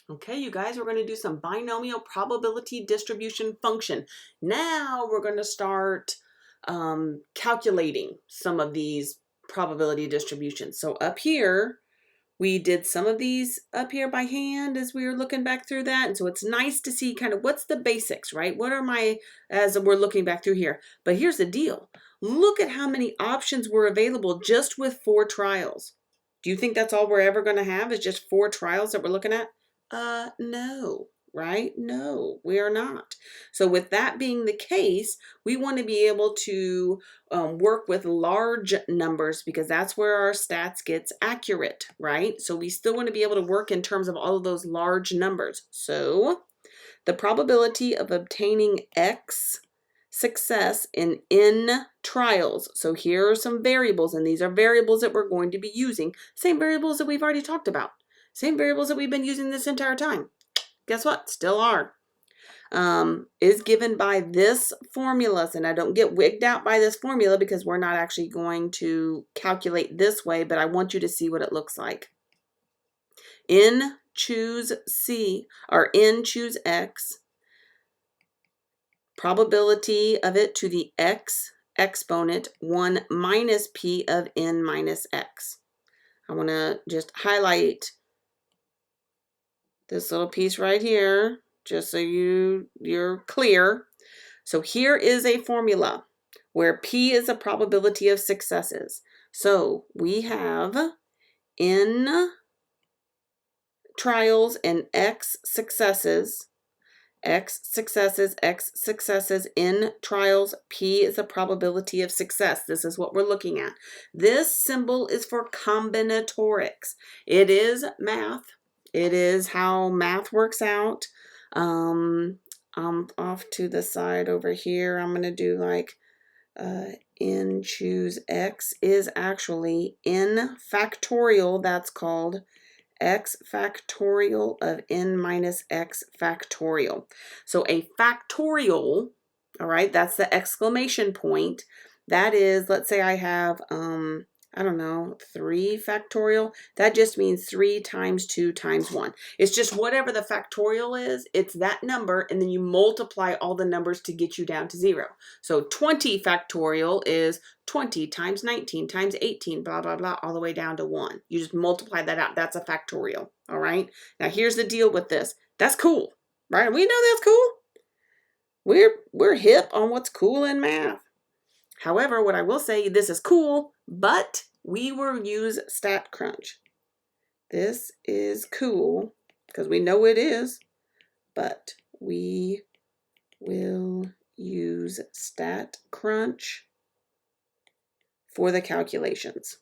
Okay, you guys, we're going to do some binomial probability distribution function. Now we're going to start calculating some of these probability distributions. So up here, we did some of these up here by hand as we were looking back through that. And so it's nice to see kind of what's the basics, right? What are my, as we're looking back through here. But here's the deal. Look at how many options were available just with 4 trials. Do you think that's all we're ever going to have is just 4 trials that we're looking at? No, right? No, we are not. So with that being the case, we want to be able to work with large numbers because that's where our stats gets accurate, right? So we still want to be able to work in terms of all of those large numbers. So the probability of obtaining X success in N trials. So here are some variables, and these are variables that we're going to be using. Same variables that we've already talked about. Same variables that we've been using this entire time. Guess what? Still are. Is given by this formula. And I don't get wigged out by this formula because we're not actually going to calculate this way, but I want you to see what it looks like. N choose C, or N choose X. Probability of it to the X exponent 1 minus P of N minus X. I want to just highlight this little piece right here, just so you're clear. So here is a formula where P is a probability of successes. So we have N trials and X successes, X successes, N trials, P is a probability of success. This is what we're looking at. This symbol is for combinatorics. It is math. It is how math works out. I'm off to the side over here. I'm going to do like N choose X is actually N factorial. That's called X factorial of N minus X factorial. So a factorial, all right, that's the exclamation point. That is, let's say I have, I don't know, 3 factorial. That just means 3 times 2 times 1. It's just whatever the factorial is, it's that number, and then you multiply all the numbers to get you down to 0. So 20 factorial is 20 times 19 times 18, blah, blah, blah, all the way down to 1. You just multiply that out. That's a factorial, all right? Now, here's the deal with this. That's cool, right? We know that's cool. We're hip on what's cool in math. However, what I will say, this is cool, but we will use StatCrunch. This is cool because we know it is, but we will use StatCrunch for the calculations.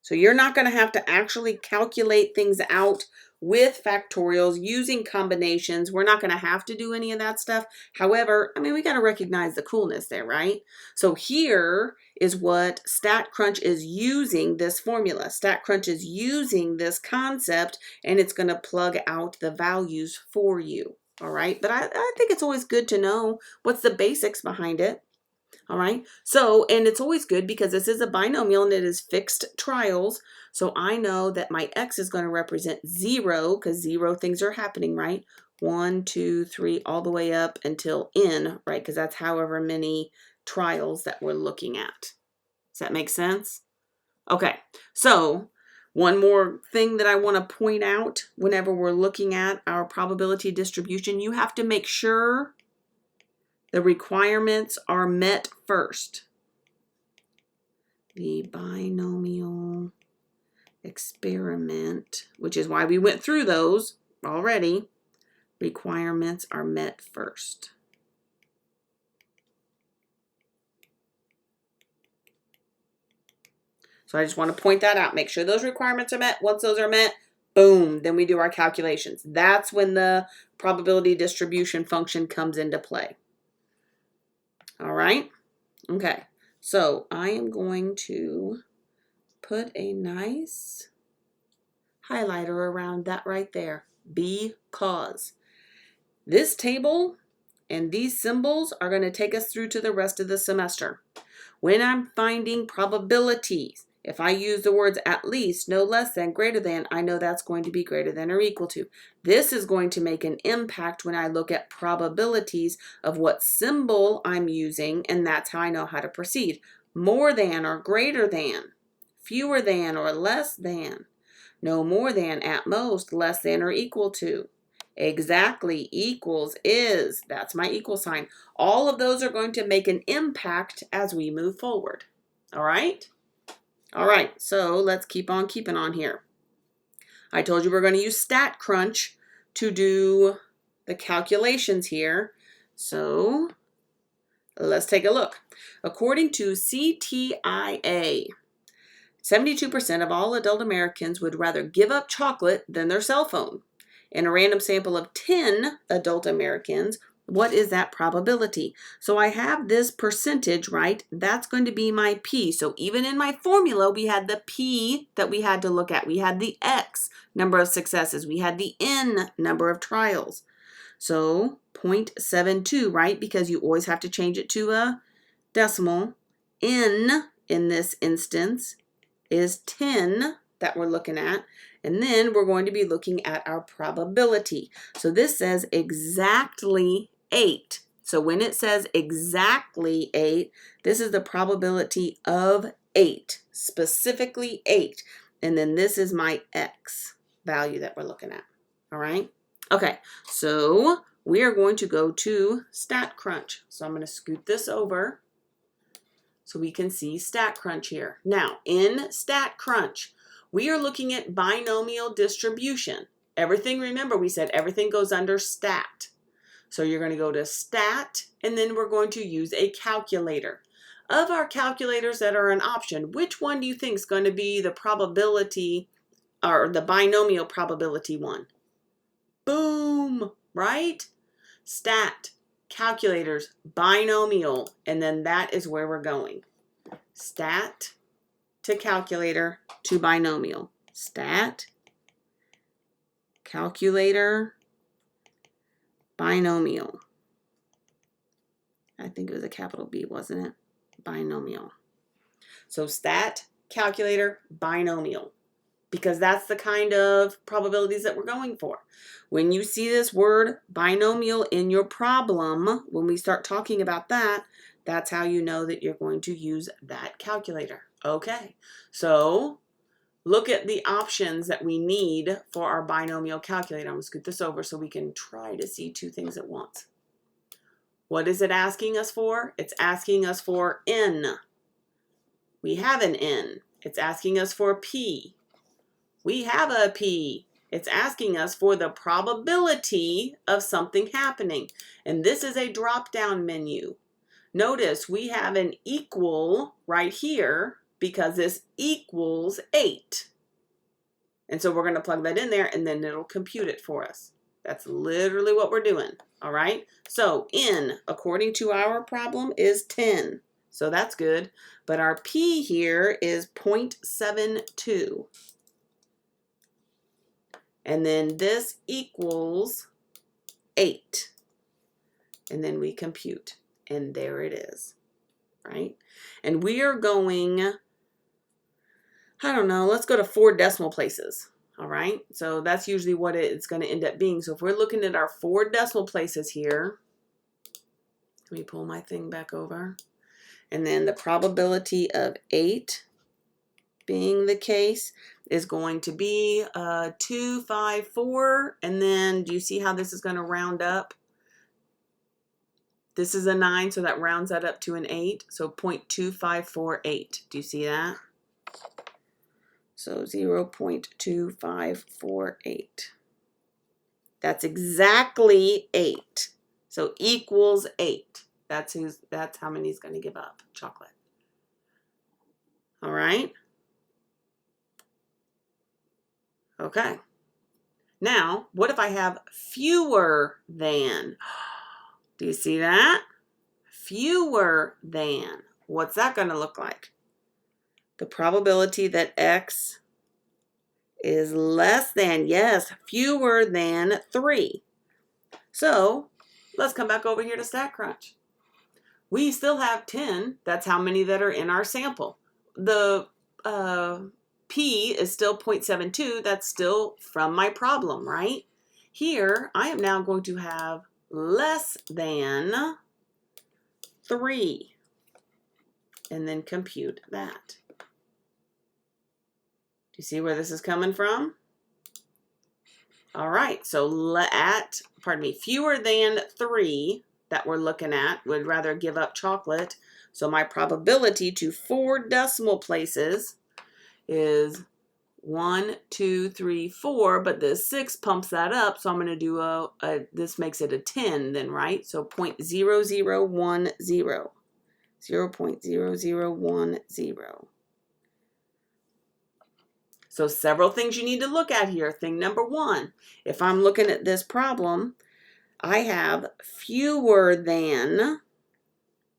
So you're not going to have to actually calculate things out with factorials using combinations. We're not going to have to do any of that stuff. However, I mean, we got to recognize the coolness there, right? So here is what StatCrunch is using, this formula. StatCrunch is using this concept, and it's going to plug out the values for you, all right? But I think it's always good to know what's the basics behind it. All right. So, and it's always good because this is a binomial and it is fixed trials. So I know that my X is going to represent 0 because 0 things are happening, right? 1, 2, 3, all the way up until N, right? Because that's however many trials that we're looking at. Does that make sense? Okay. So one more thing that I want to point out whenever we're looking at our probability distribution, you have to make sure the requirements are met first. The binomial experiment, which is why we went through those already, requirements are met first. So I just want to point that out. Make sure those requirements are met. Once those are met, boom, then we do our calculations. That's when the probability distribution function comes into play. All right. Okay. So I am going to put a nice highlighter around that right there, because this table and these symbols are going to take us through to the rest of the semester. When I'm finding probabilities If I use the words at least, no less than, greater than, I know that's going to be greater than or equal to. This is going to make an impact when I look at probabilities of what symbol I'm using, and that's how I know how to proceed. More than or greater than, fewer than or less than, no more than, at most, less than or equal to. Exactly, equals, is, that's my equal sign. All of those are going to make an impact as we move forward. All right? All right, so let's keep on keeping on here. I told you we're going to use StatCrunch to do the calculations here. So let's take a look. According to CTIA, 72% of all adult Americans would rather give up chocolate than their cell phone. In a random sample of 10 adult Americans, what is that probability? So I have this percentage, right? That's going to be my P. So even in my formula, we had the P that we had to look at. We had the X, number of successes. We had the N, number of trials. So 0.72, right? Because you always have to change it to a decimal. N, in this instance, is 10 that we're looking at. And then we're going to be looking at our probability. So this says exactly 8. So when it says exactly 8, this is the probability of 8, specifically 8. And then this is my X value that we're looking at. All right? Okay, so we are going to go to StatCrunch. So I'm going to scoot this over so we can see StatCrunch here. Now, in StatCrunch, we are looking at binomial distribution. Everything, remember, we said everything goes under Stat. So you're going to go to Stat, and then we're going to use a calculator. Of our calculators that are an option, which one do you think is going to be the probability, or the binomial probability one? Boom, right? Stat, calculators, binomial, and then that is where we're going. Stat to calculator to binomial. Stat, calculator, binomial. I think it was a capital B, wasn't it? Binomial. So stat, calculator, binomial. Because that's the kind of probabilities that we're going for. When you see this word binomial in your problem, when we start talking about that, that's how you know that you're going to use that calculator. Okay, so look at the options that we need for our binomial calculator. I'm going to scoot this over so we can try to see two things at once. What is it asking us for? It's asking us for N. We have an N. It's asking us for P. We have a P. It's asking us for the probability of something happening. And this is a drop-down menu. Notice we have an equal right here because this equals 8. And so we're going to plug that in there and then it'll compute it for us. That's literally what we're doing. All right. So N, according to our problem, is 10. So that's good. But our P here is 0.72. And then this equals 8. And then we compute. And there it is. Right? And we are going, I don't know, let's go to 4 decimal places. All right? So that's usually what it's going to end up being. So if we're looking at our 4 decimal places here, let me pull my thing back over. And then the probability of 8 being the case is going to be 2, 5, 4. And then do you see how this is going to round up? This is a 9, so that rounds that up to an 8. So 0.2548. Do you see that? So 0.2548. That's exactly 8. So equals 8. That's how many he's going to give up chocolate. All right. Okay. Now, what if I have fewer than? Do you see that? Fewer than. What's that going to look like? The probability that X is less than, yes, fewer than 3. So let's come back over here to StatCrunch. We still have 10. That's how many that are in our sample. The P is still 0.72. That's still from my problem, right? Here, I am now going to have less than 3 and then compute that. Do you see where this is coming from? All right, so fewer than 3 that we're looking at would rather give up chocolate. So my probability to 4 decimal places is 1, 2, 3, 4, but the 6 pumps that up, so I'm going to do this makes it a 10 then, right? So 0.0010, 0.0010. So several things you need to look at here. Thing number 1, if I'm looking at this problem, I have fewer than.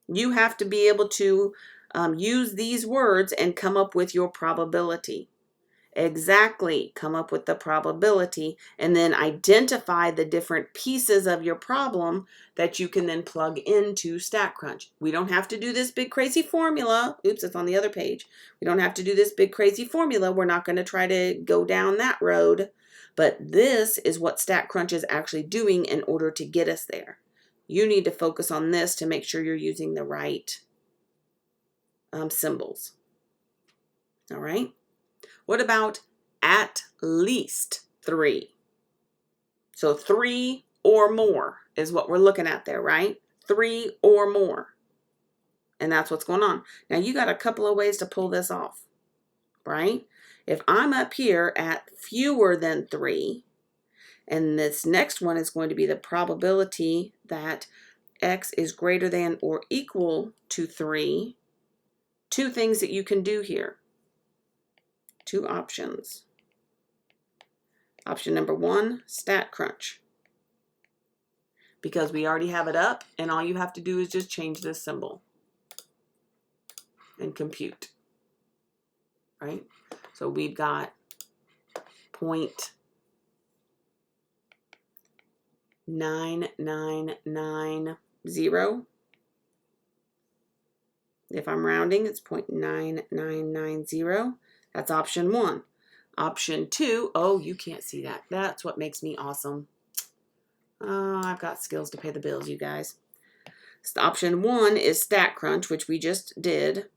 You have to be able to use these words and come up with your probability. Exactly, come up with the probability and then identify the different pieces of your problem that you can then plug into StatCrunch. We don't have to do this big crazy formula. Oops, it's on the other page. We don't have to do this big crazy formula. We're not going to try to go down that road. But this is what StatCrunch is actually doing in order to get us there. You need to focus on this to make sure you're using the right symbols. All right. What about at least 3? So 3 or more is what we're looking at there, right? 3 or more. And that's what's going on. Now you got a couple of ways to pull this off, right? If I'm up here at fewer than 3, and this next one is going to be the probability that x is greater than or equal to 3, 2 things that you can do here. 2 options. Option number 1, StatCrunch. Because we already have it up, and all you have to do is just change this symbol and compute. Right? So we've got 0.9990. If I'm rounding, it's 0.9990. That's option 1. Option 2, oh, you can't see that. That's what makes me awesome. I've got skills to pay the bills, you guys. So option 1 is StatCrunch, which we just did.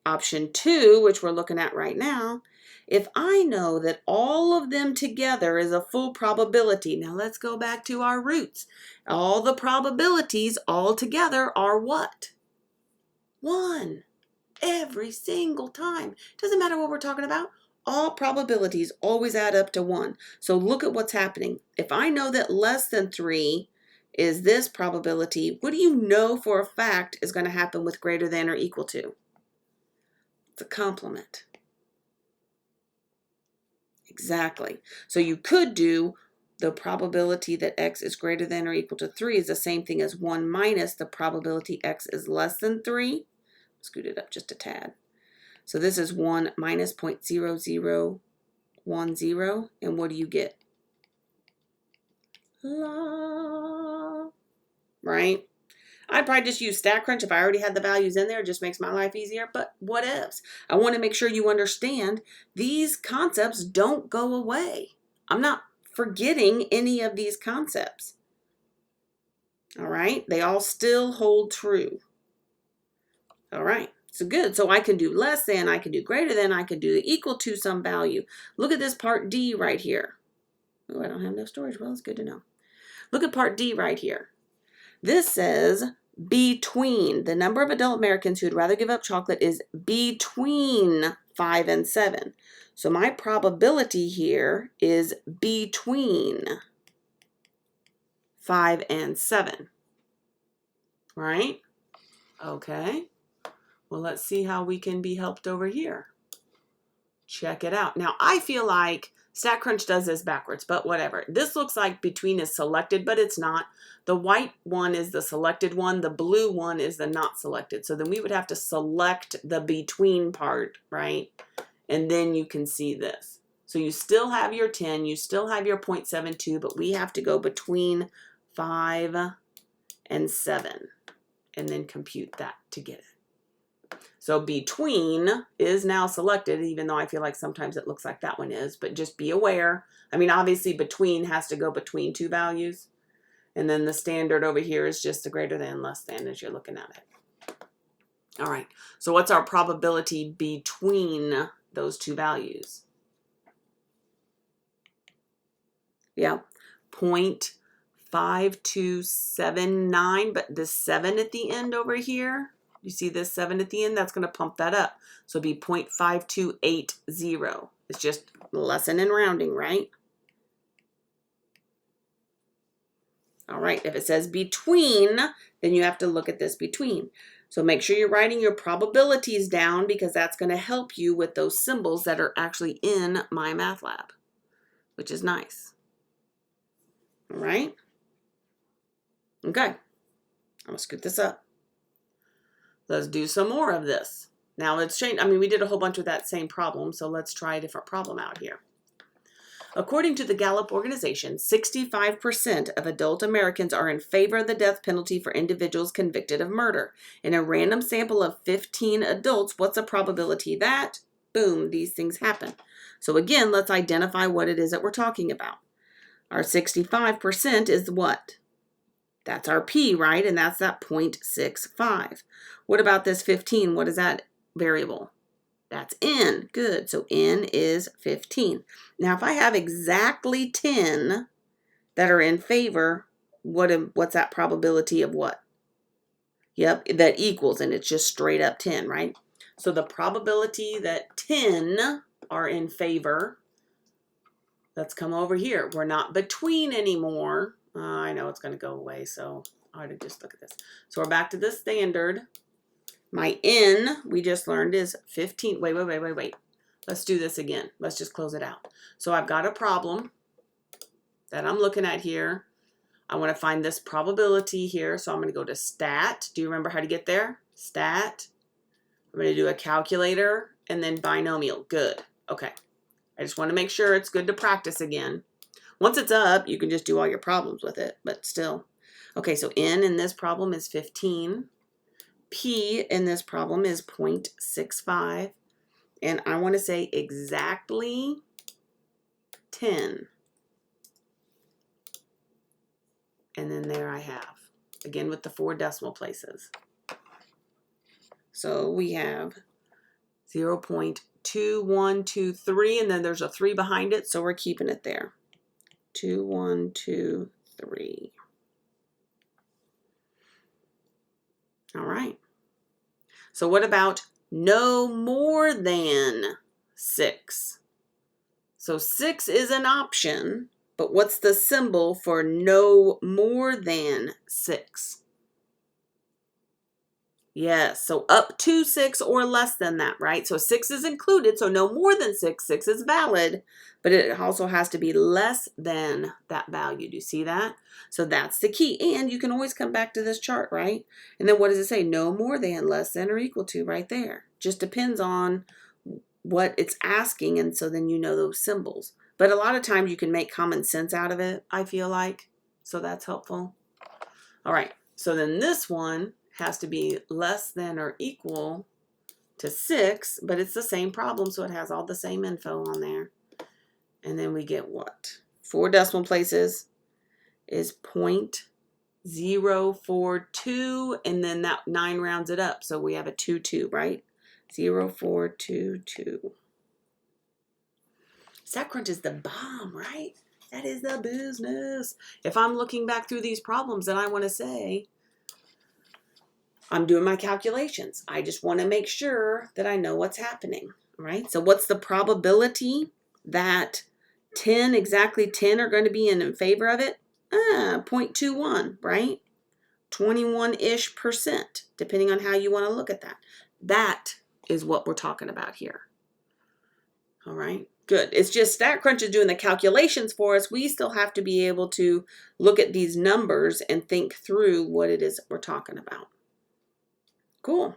Option 2, which we're looking at right now, if I know that all of them together is a full probability. Now let's go back to our roots. All the probabilities all together are what? 1. Every single time. Doesn't matter what we're talking about. All probabilities always add up to 1. So look at what's happening. If I know that less than 3 is this probability, what do you know for a fact is going to happen with greater than or equal to? It's a complement. Exactly. So you could do the probability that x is greater than or equal to 3 is the same thing as 1 minus the probability x is less than 3. Scoot it up just a tad. So this is 1 minus 0.0010. And what do you get? La. Right? I'd probably just use StatCrunch if I already had the values in there. It just makes my life easier. But what ifs? I want to make sure you understand these concepts don't go away. I'm not forgetting any of these concepts. All right? They all still hold true. All right. So good. So I can do less than, I can do greater than, I can do equal to some value. Look at this part D right here. Oh, I don't have enough storage. Well, it's good to know. Look at part D right here. This says between. The number of adult Americans who would rather give up chocolate is between 5 and 7. So my probability here is between 5 and 7. Right? Okay. Well, let's see how we can be helped over here. Check it out. Now, I feel like StatCrunch does this backwards, but whatever. This looks like between is selected, but it's not. The white one is the selected one. The blue one is the not selected. So then we would have to select the between part, right? And then you can see this. So you still have your 10. You still have your 0.72, but we have to go between 5 and 7 and then compute that to get it. So between is now selected, even though I feel like sometimes it looks like that one is, but just be aware. I mean, obviously between has to go between two values. And then the standard over here is just the greater than, less than as you're looking at it. All right, so what's our probability between those two values? Yeah, 0.5279, but this 7 at the end over here, you see this 7 at the end? That's going to pump that up. So it'd be 0.5280. It's just lesson in rounding, right? All right, if it says between, then you have to look at this between. So make sure you're writing your probabilities down because that's going to help you with those symbols that are actually in MyMathLab, which is nice. All right. Okay, I'm going to scoot this up. Let's do some more of this. Now let's change. I mean, we did a whole bunch of that same problem, so let's try a different problem out here. According to the Gallup organization, 65% of adult Americans are in favor of the death penalty for individuals convicted of murder. In a random sample of 15 adults, what's the probability that, boom, these things happen? So again, let's identify what it is that we're talking about. Our 65% is what? That's our P, right? And that's that 0.65. What about this 15? What is that variable? That's N. Good. So N is 15. Now, if I have exactly 10 that are in favor, what's that probability of what? Yep, that equals, and it's just straight up 10, right? So the probability that 10 are in favor, let's come over here. We're not between anymore. I know it's going to go away, so I ought to just look at this. So we're back to the standard. My N, we just learned, is 15. Wait. Let's do this again. Let's just close it out. So I've got a problem that I'm looking at here. I want to find this probability here. So I'm going to go to stat. Do you remember how to get there? Stat. I'm going to do a calculator and then binomial. Good. Okay. I just want to make sure it's good to practice again. Once it's up, you can just do all your problems with it, but still. Okay, so N in this problem is 15. P in this problem is 0.65, and I want to say exactly 10. And then there I have, again with the 4 decimal places. So we have 0.2123, and then there's a 3 behind it, so we're keeping it there. 2123. All right. So what about no more than 6? So 6 is an option, but what's the symbol for no more than 6? Yes, so up to 6 or less than that, right? So 6 is included, so no more than 6. 6 is valid, but it also has to be less than that value. Do you see that? So that's the key. And you can always come back to this chart, right? And then what does it say? No more than, less than, or equal to, right there. Just depends on what it's asking, and so then you know those symbols. But a lot of times you can make common sense out of it, I feel like. So that's helpful. All right, so then this one has to be less than or equal to 6, but it's the same problem, so it has all the same info on there. And then we get what? 4 decimal places is 0.042, and then that 9 rounds it up, so we have a 22, right? 0.422. StatCrunch is the bomb, right? That is the business. If I'm looking back through these problems and I want to say, I'm doing my calculations. I just want to make sure that I know what's happening, right? So what's the probability that 10, exactly 10 are going to be in favor of it? 0.21, right? 21-ish%, depending on how you want to look at that. That is what we're talking about here. All right, good. It's just StatCrunch is doing the calculations for us. We still have to be able to look at these numbers and think through what it is that we're talking about. Cool.